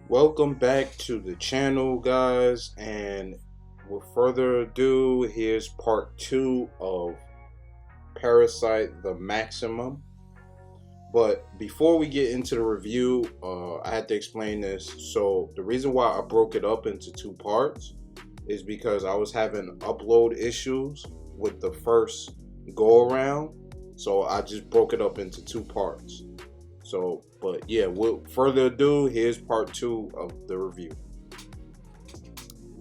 Welcome back to the channel, guys. And with further ado, here's part two of Parasite the Maximum. But before we get into the review, I had to explain this. So, the reason why I broke it up into two parts is because I was having upload issues with the first go around. So, I just broke it up into two parts. So, but yeah, with further ado, here's part two of the review.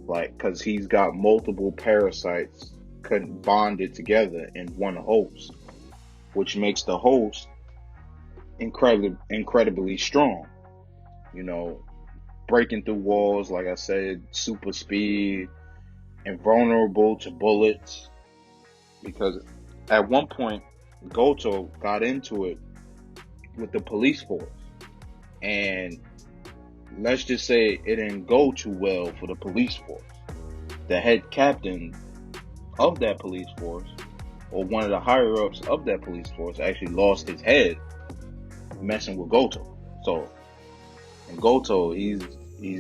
Like, because he's got multiple parasites couldn't bonded together in one host, which makes the host incredibly strong. You know, breaking through walls, like I said, super speed, invulnerable to bullets. Because at one point, Goto got into it with the police force, and let's just say it didn't go too well for the police force. The head captain of that police force, or one of the higher ups of that police force, actually lost his head messing with Goto. So, and Goto, he's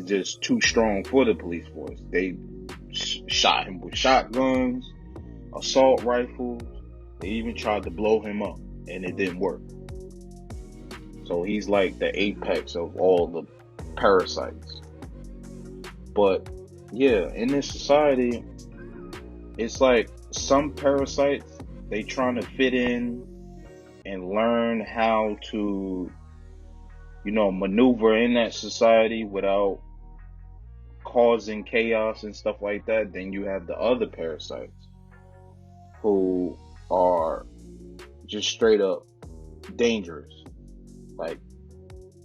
just too strong for the police force. They shot him with shotguns, assault rifles. They even tried to blow him up, and it didn't work. So he's like the apex of all the parasites. But yeah, in this society, it's like some parasites, they trying to fit in and learn how to, maneuver in that society without causing chaos and stuff like that. Then you have the other parasites who are just straight up dangerous. Like,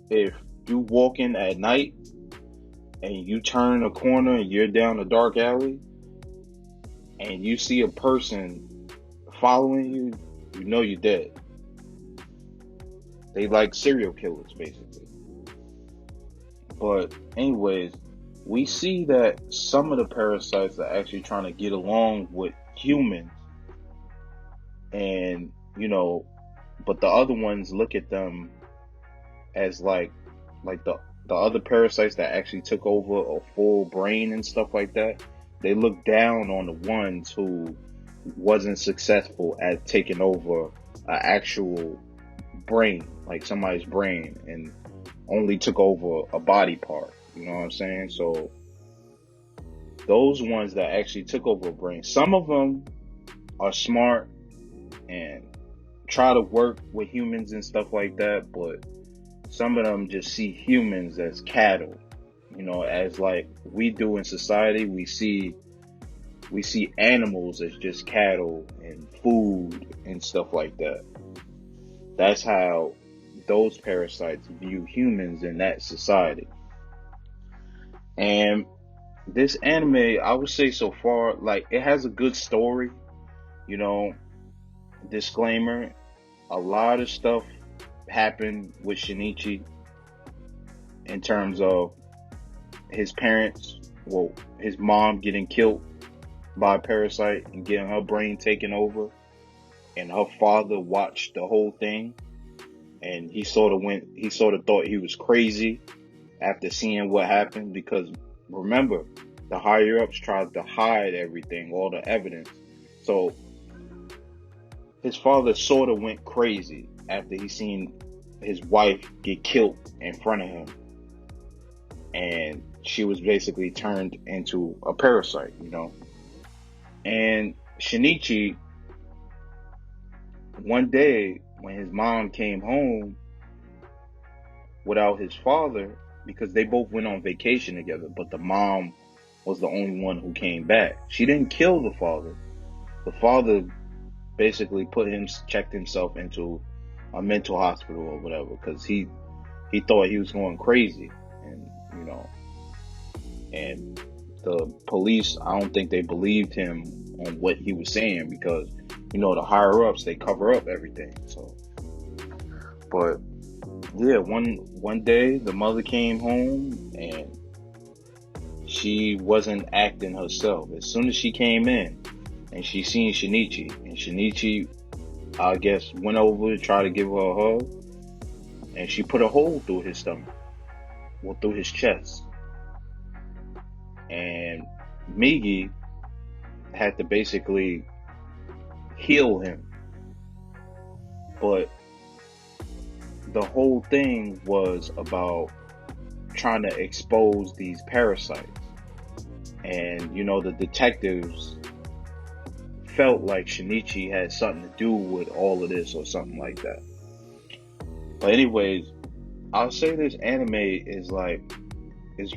if you walk in at night and you turn a corner and you're down a dark alley and you see a person following you, you know you're dead. They like serial killers, basically. But anyways, we see that some of the parasites are actually trying to get along with humans, and but the other ones look at them as like the other parasites that actually took over a full brain and stuff like that. They look down on the ones who wasn't successful at taking over an actual brain, like somebody's brain, and only took over a body part. You know what I'm saying? So those ones that actually took over a brain, some of them are smart and try to work with humans and stuff like that, but some of them just see humans as cattle, as like we do in society. We see animals as just cattle and food and stuff like that. That's how those parasites view humans in that society. And this anime, I would say so far, like, it has a good story. You know, disclaimer, a lot of stuff happened with Shinichi in terms of his parents, well, his mom getting killed by a parasite and getting her brain taken over, and her father watched the whole thing, and he sort of thought he was crazy after seeing what happened, because remember, the higher ups tried to hide everything, all the evidence. So his father sort of went crazy after he seen his wife get killed in front of him, and she was basically turned into a parasite, And Shinichi, one day when his mom came home without his father, because they both went on vacation together, but the mom was the only one who came back. She didn't kill the father. The father basically checked himself into a mental hospital or whatever, because he thought he was going crazy, and and the police, I don't think they believed him on what he was saying, because the higher ups, they cover up everything. So, but yeah, one day the mother came home and she wasn't acting herself. As soon as she came in and she seen Shinichi, and Shinichi, I guess, went over to try to give her a hug, and she put a hole through his stomach. well, through his chest. And Migi had to basically heal him. But the whole thing was about trying to expose these parasites. And, the detectives felt like Shinichi had something to do with all of this or something like that. But anyways, I'll say this anime is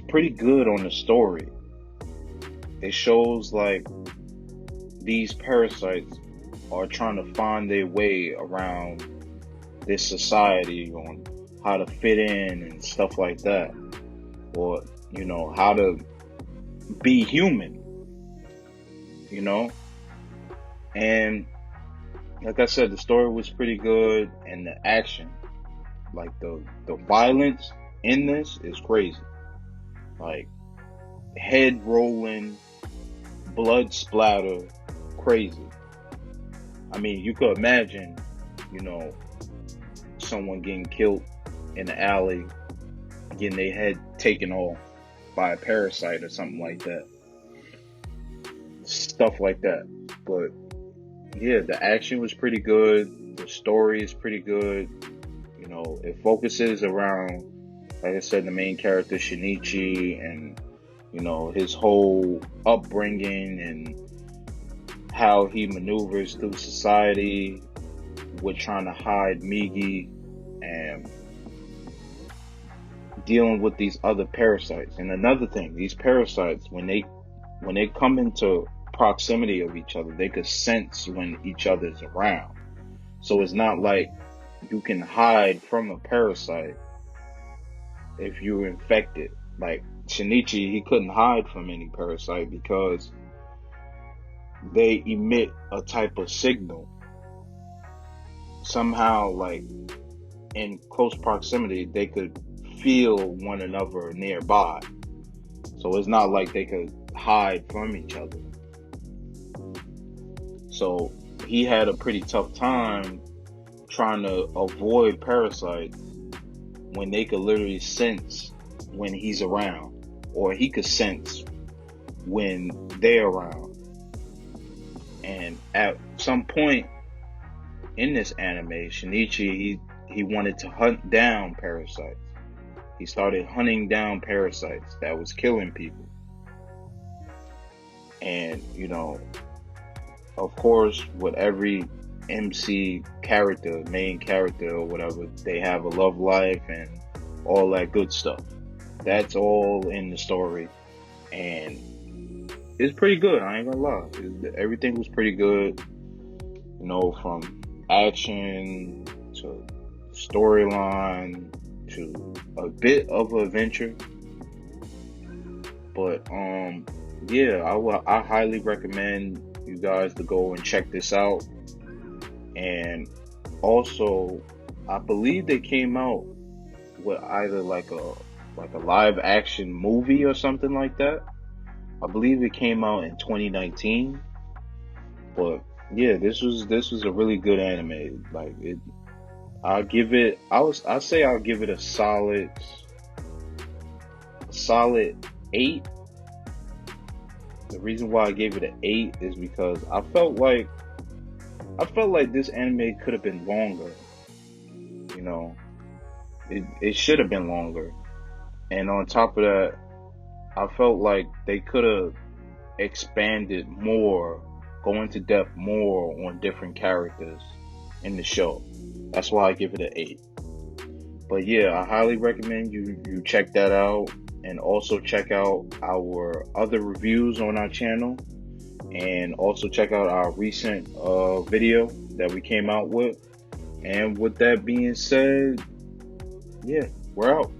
pretty good on the story. It shows like these parasites are trying to find their way around this society on how to fit in and stuff like that. Or, how to be human, And like I said, the story was pretty good, and the action, like the violence in this is crazy. Like head rolling, blood splatter, crazy. I mean, you could imagine, someone getting killed in the alley, getting their head taken off by a parasite or something like that. Stuff like that. But yeah, the action was pretty good. The story is pretty good. It focuses around, like I said, the main character Shinichi and, his whole upbringing and how he maneuvers through society with trying to hide Migi and dealing with these other parasites. And another thing, these parasites, when they come into proximity of each other, they could sense when each other's around. So it's not like you can hide from a parasite if you're infected. Like Shinichi, he couldn't hide from any parasite because they emit a type of signal. Somehow, like in close proximity, they could feel one another nearby. So it's not like they could hide from each other. So he had a pretty tough time trying to avoid parasites when they could literally sense when he's around, or he could sense when they're around. And at some point in this anime, Shinichi, he wanted to hunt down parasites. He started hunting down parasites that was killing people. And, of course, with every MC character, main character or whatever, they have a love life and all that good stuff. That's all in the story. And it's pretty good, I ain't gonna lie. Everything was pretty good, from action to storyline to a bit of adventure. But yeah, I highly recommend you guys to go and check this out. And also, I believe they came out with either like a live action movie or something like that. I believe it came out in 2019. But yeah, this was a really good anime. Like it, I'll give it. I say I'll give it a solid 8. The reason why I gave it an 8 is because I felt like this anime could have been longer. It should have been longer. And on top of that, I felt like they could have expanded more, go into depth more on different characters in the show. That's why I give it an 8. But yeah, I highly recommend you check that out, and also check out our other reviews on our channel, and also check out our recent video that we came out with. And with that being said, yeah, we're out.